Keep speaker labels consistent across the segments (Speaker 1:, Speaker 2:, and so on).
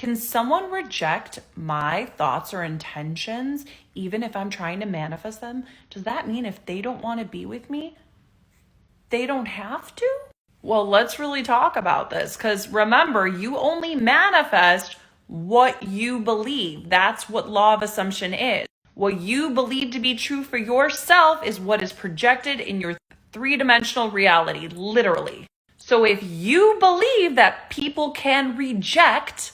Speaker 1: Can someone reject my thoughts or intentions even if I'm trying to manifest them? Does that mean if they don't want to be with me, they don't have to? Well, let's really talk about this, because remember, you only manifest what you believe. That's what law of assumption is. What you believe to be true for yourself is what is projected in your three-dimensional reality, literally. So if you believe that people can reject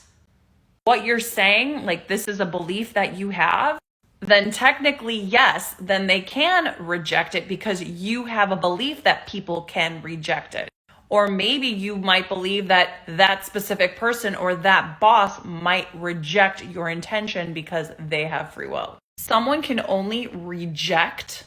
Speaker 1: what you're saying, like this is a belief that you have, then technically, yes, then they can reject it because you have a belief that people can reject it. Or maybe you might believe that that specific person or that boss might reject your intention because they have free will. Someone can only reject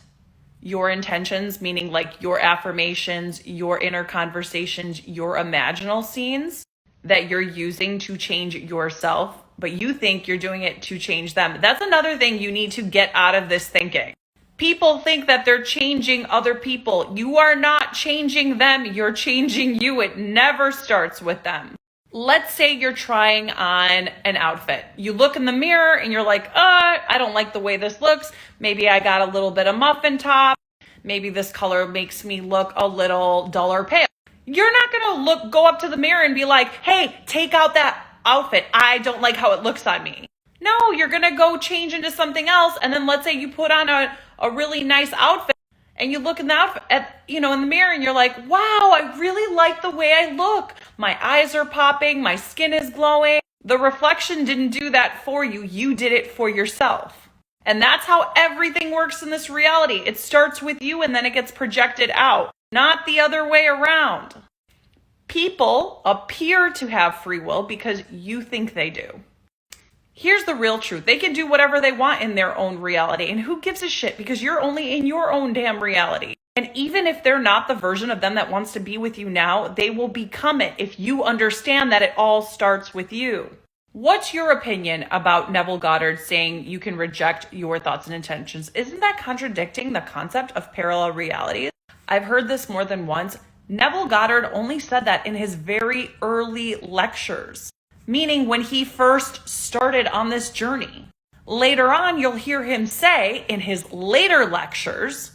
Speaker 1: your intentions, meaning like your affirmations, your inner conversations, your imaginal scenes that you're using to change yourself, but you think you're doing it to change them. That's another thing you need to get out of this thinking. People think that they're changing other people. You are not changing them, you're changing you. It never starts with them. Let's say you're trying on an outfit. You look in the mirror and you're like, I don't like the way this looks. Maybe I got a little bit of muffin top. Maybe this color makes me look a little dull or pale. You're not gonna go up to the mirror and be like, hey, take out that outfit. I don't like how it looks on me. No, you're gonna go change into something else. And then let's say you put on a really nice outfit and you look in the outfit in the mirror and you're like, wow, I really like the way I look. My eyes are popping, my skin is glowing. The reflection didn't do that for you. You did it for yourself. And that's how everything works in this reality. It starts with you and then it gets projected out, not the other way around. People appear to have free will because you think they do. Here's the real truth. They can do whatever they want in their own reality. And who gives a shit? Because you're only in your own damn reality. And even if they're not the version of them that wants to be with you now, they will become it if you understand that it all starts with you. What's your opinion about Neville Goddard saying you can reject your thoughts and intentions? Isn't that contradicting the concept of parallel realities? I've heard this more than once. Neville Goddard only said that in his very early lectures, meaning when he first started on this journey. Later on, you'll hear him say in his later lectures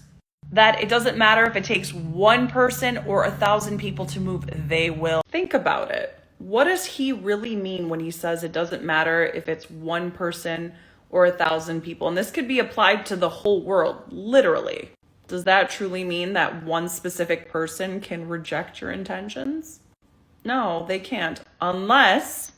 Speaker 1: that it doesn't matter if it takes one person or 1,000 people to move, they will. Think about it. What does he really mean when he says it doesn't matter if it's one person or 1,000 people? And this could be applied to the whole world, literally. Does that truly mean that one specific person can reject your intentions? No, they can't, unless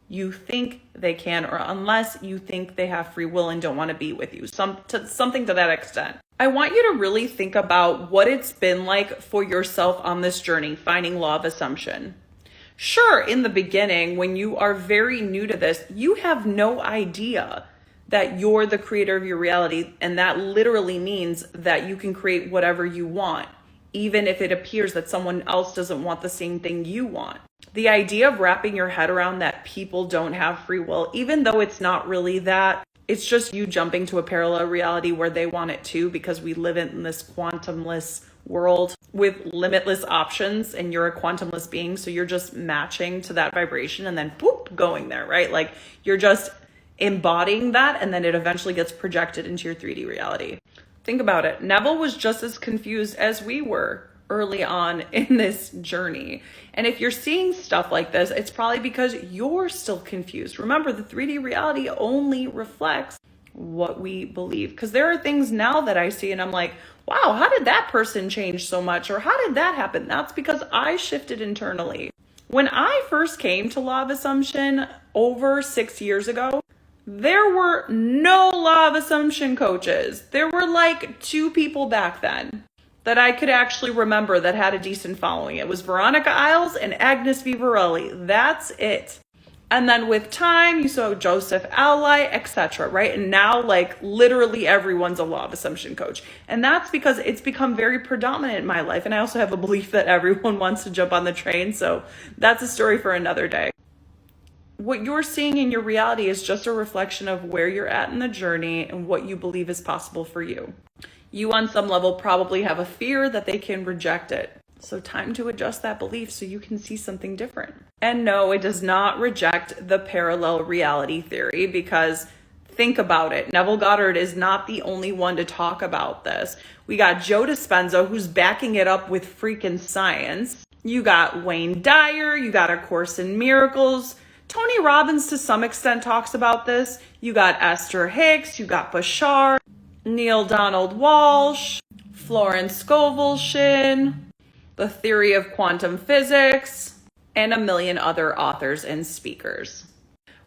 Speaker 1: you think they can, or unless you think they have free will and don't want to be with you, something to that extent. I want you to really think about what it's been like for yourself on this journey, finding law of assumption. Sure, in the beginning, when you are very new to this, you have no idea that you're the creator of your reality, and that literally means that you can create whatever you want, even if it appears that someone else doesn't want the same thing you want. The idea of wrapping your head around that people don't have free will, even though it's not really that, it's just you jumping to a parallel reality where they want it too, because we live in this quantumless world with limitless options, and you're a quantumless being, so you're just matching to that vibration and then whoop, going there, right? Like you're just embodying that, and then it eventually gets projected into your 3D reality. Think about it. Neville was just as confused as we were early on in this journey. And if you're seeing stuff like this, it's probably because you're still confused. Remember, the 3D reality only reflects what we believe. Because there are things now that I see and I'm like, wow, how did that person change so much? Or how did that happen? That's because I shifted internally. When I first came to law of assumption over 6 years ago, there were no law of assumption coaches. There were like 2 people back then that I could actually remember that had a decent following. It was Veronica Isles and Agnes Vivarelli. That's it. And then with time, you saw Joseph Ally, etc., right? And now like literally everyone's a law of assumption coach. And that's because it's become very predominant in my life. And I also have a belief that everyone wants to jump on the train. So that's a story for another day. What you're seeing in your reality is just a reflection of where you're at in the journey and what you believe is possible for you. You on some level probably have a fear that they can reject it. So time to adjust that belief so you can see something different. And no, it does not reject the parallel reality theory, because think about it. Neville Goddard is not the only one to talk about this. We got Joe Dispenza, who's backing it up with freaking science. You got Wayne Dyer. You got A Course in Miracles. Tony Robbins, to some extent, talks about this. You got Esther Hicks. You got Bashar, Neil Donald Walsh, Florence Scovel, the theory of quantum physics, and a million other authors and speakers.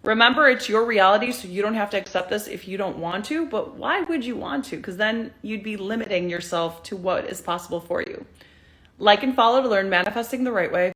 Speaker 1: Remember, it's your reality, so you don't have to accept this if you don't want to, but why would you want to? Because then you'd be limiting yourself to what is possible for you. Like and follow to learn manifesting the right way.